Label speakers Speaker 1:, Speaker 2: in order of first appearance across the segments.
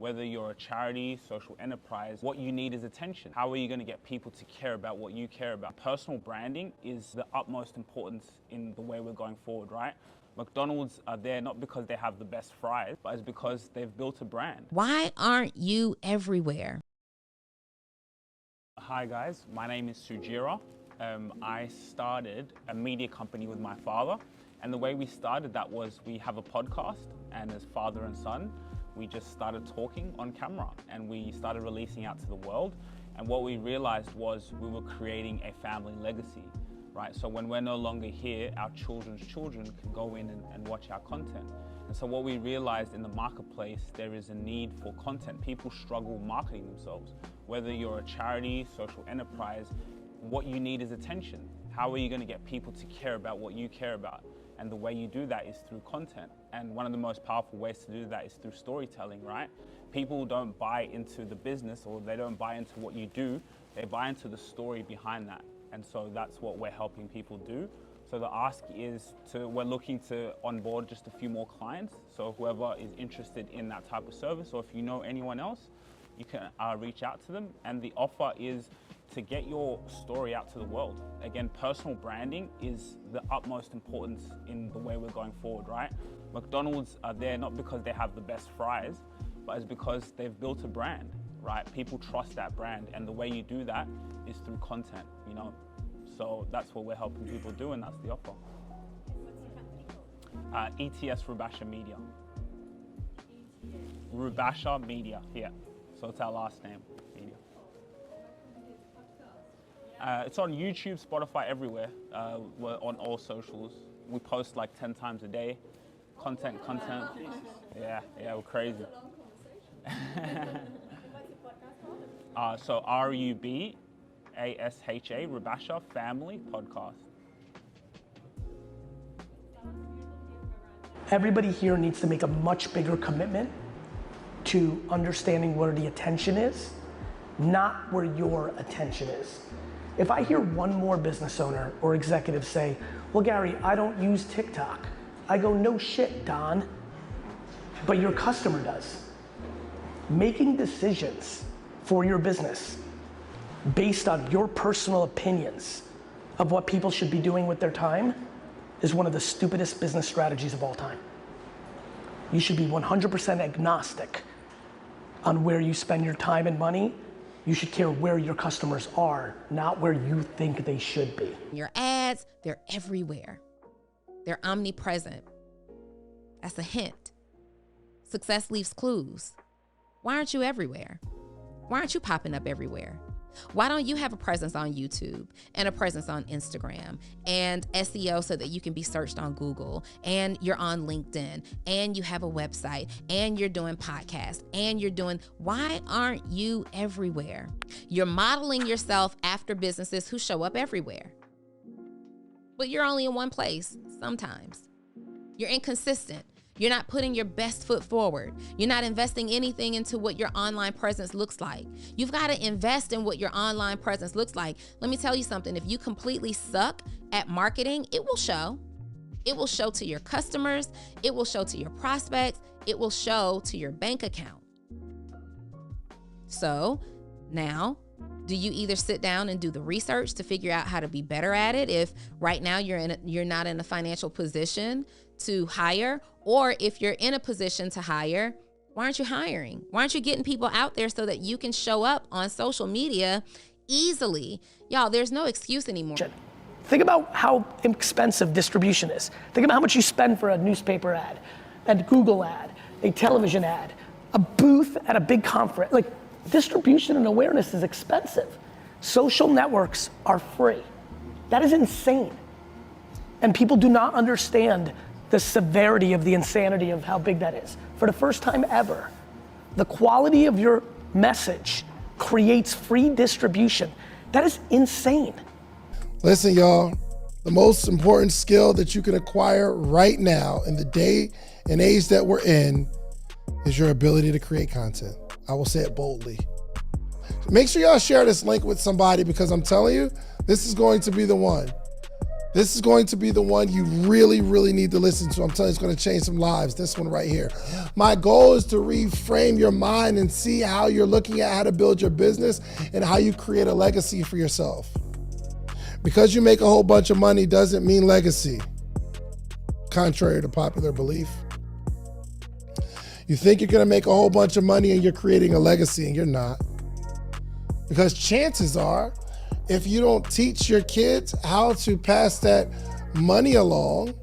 Speaker 1: Whether you're a charity, social enterprise, what you need is attention. How are you going to get people to care about what you care about? Personal branding is the utmost importance in the way we're going forward, right? McDonald's are there not because they have the best fries, but it's because they've built a brand.
Speaker 2: Why aren't you everywhere?
Speaker 1: Hi guys, my name is Sugira. I started a media company with my father, and the way we started that was we have a podcast, and as father and son, we just started talking on camera and we started releasing out to the world. And what we realized was we were creating a family legacy, right? So when we're no longer here, our children's children can go in and watch our content. And so what we realized in the marketplace, there is a need for content. People struggle marketing themselves. Whether you're a charity, social enterprise, what you need is attention. How are you going to get people to care about what you care about? And the way you do that is through content. And one of the most powerful ways to do that is through storytelling, right? People don't buy into the business, or they don't buy into what you do, they buy into the story behind that. And so that's what we're helping people do. So the ask is we're looking to onboard just a few more clients. So whoever is interested in that type of service, or if you know anyone else, you can reach out to them. And the offer is to get your story out to the world. Again, personal branding is the utmost importance in the way we're going forward, right? McDonald's are there not because they have the best fries, but it's because they've built a brand, right? People trust that brand, and the way you do that is through content, you know? So that's what we're helping people do, and that's the offer. ETS Rubasha Media. Rubasha Media, yeah. So it's our last name, Media. It's on YouTube, Spotify, everywhere. We're on all socials. We post like 10 times a day. Content. Yeah, we're crazy. So Rubasha, Rubasha Family Podcast.
Speaker 3: Everybody here needs to make a much bigger commitment to understanding where the attention is, not where your attention is. If I hear one more business owner or executive say, well, Gary, I don't use TikTok. I go, no shit, Don, but your customer does. Making decisions for your business based on your personal opinions of what people should be doing with their time is one of the stupidest business strategies of all time. You should be 100% agnostic on where you spend your time and money. You should care where your customers are, not where you think they should be.
Speaker 2: Your ads, they're everywhere. They're omnipresent. That's a hint. Success leaves clues. Why aren't you everywhere? Why aren't you popping up everywhere? Why don't you have a presence on YouTube and a presence on Instagram and SEO so that you can be searched on Google, and you're on LinkedIn, and you have a website, and you're doing podcasts, and why aren't you everywhere? You're modeling yourself after businesses who show up everywhere. But you're only in one place sometimes. You're inconsistent. You're not putting your best foot forward. You're not investing anything into what your online presence looks like. You've got to invest in what your online presence looks like. Let me tell you something. If you completely suck at marketing, it will show. It will show to your customers. It will show to your prospects. It will show to your bank account. So now, do you either sit down and do the research to figure out how to be better at it if right now you're not in a financial position to hire, or if you're in a position to hire, why aren't you hiring? Why aren't you getting people out there so that you can show up on social media easily? Y'all, there's no excuse anymore.
Speaker 3: Think about how expensive distribution is. Think about how much you spend for a newspaper ad, a Google ad, a television ad, a booth at a big conference. Like, distribution and awareness is expensive. Social networks are free. That is insane. And people do not understand the severity of the insanity of how big that is. For the first time ever, the quality of your message creates free distribution. That is insane.
Speaker 4: Listen, y'all, the most important skill that you can acquire right now in the day and age that we're in is your ability to create content. I will say it boldly. Make sure y'all share this link with somebody, because I'm telling you, this is going to be the one. This is going to be the one you really, really need to listen to. I'm telling you, it's going to change some lives. This one right here. My goal is to reframe your mind and see how you're looking at how to build your business and how you create a legacy for yourself. Because you make a whole bunch of money doesn't mean legacy, contrary to popular belief. You think you're going to make a whole bunch of money and you're creating a legacy, and you're not. Because chances are, if you don't teach your kids how to pass that money along,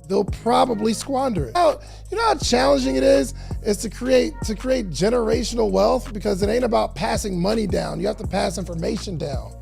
Speaker 4: they'll probably squander it. You know how challenging it is to create generational wealth, because it ain't about passing money down. You have to pass information down.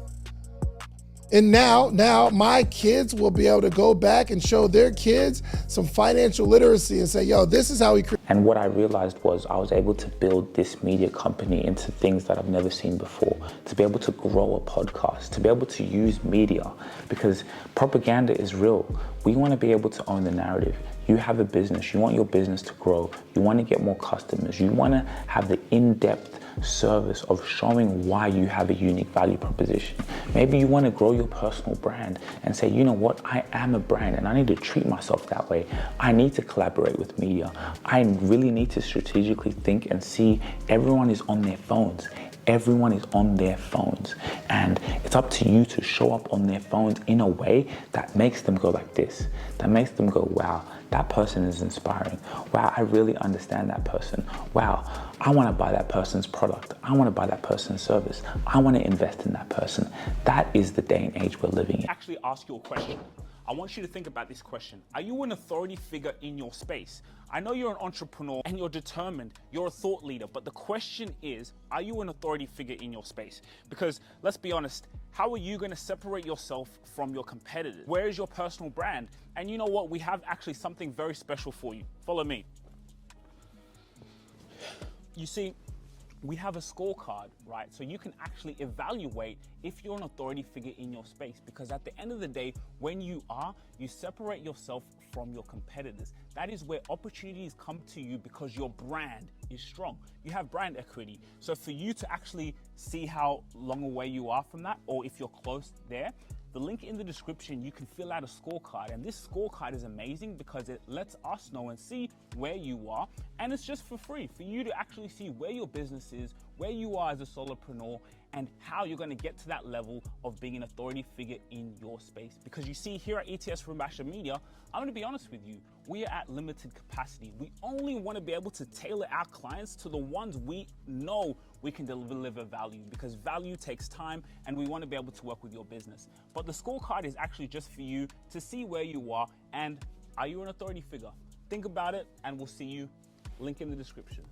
Speaker 4: And now my kids will be able to go back and show their kids some financial literacy and say, yo, this is how we create.
Speaker 1: And what I realized was I was able to build this media company into things that I've never seen before, to be able to grow a podcast, to be able to use media, because propaganda is real. We want to be able to own the narrative. You have a business, you want your business to grow, you want to get more customers, you want to have the in-depth service of showing why you have a unique value proposition. Maybe you want to grow your personal brand and say, you know what, I am a brand and I need to treat myself that way. I need to collaborate with media. I really need to strategically think and see everyone is on their phones. Everyone is on their phones, and it's up to you to show up on their phones in a way that makes them go like this, that makes them go, wow, that person is inspiring. Wow, I really understand that person. Wow, I want to buy that person's product. I want to buy that person's service. I want to invest in that person. That is the day and age we're living in.
Speaker 5: Actually ask you a question. I want you to think about this question. Are you an authority figure in your space? I know you're an entrepreneur and you're determined, you're a thought leader, but the question is, are you an authority figure in your space? Because let's be honest, how are you going to separate yourself from your competitors? Where is your personal brand? And you know what? We have actually something very special for you. Follow me. You see, we have a scorecard, right? So you can actually evaluate if you're an authority figure in your space, because at the end of the day, when you separate yourself from your competitors. That is where opportunities come to you because your brand is strong. You have brand equity. So for you to actually see how long away you are from that, or if you're close there, the link in the description, you can fill out a scorecard. And this scorecard is amazing because it lets us know and see where you are. And it's just for free for you to actually see where your business is, where you are as a solopreneur, and how you're going to get to that level of being an authority figure in your space. Because you see, here at ETS Rubasha Media, I'm going to be honest with you, we are at limited capacity. We only want to be able to tailor our clients to the ones we know we can deliver value, because value takes time and we want to be able to work with your business. But the scorecard is actually just for you to see where you are and are you an authority figure? Think about it and we'll see you. Link in the description.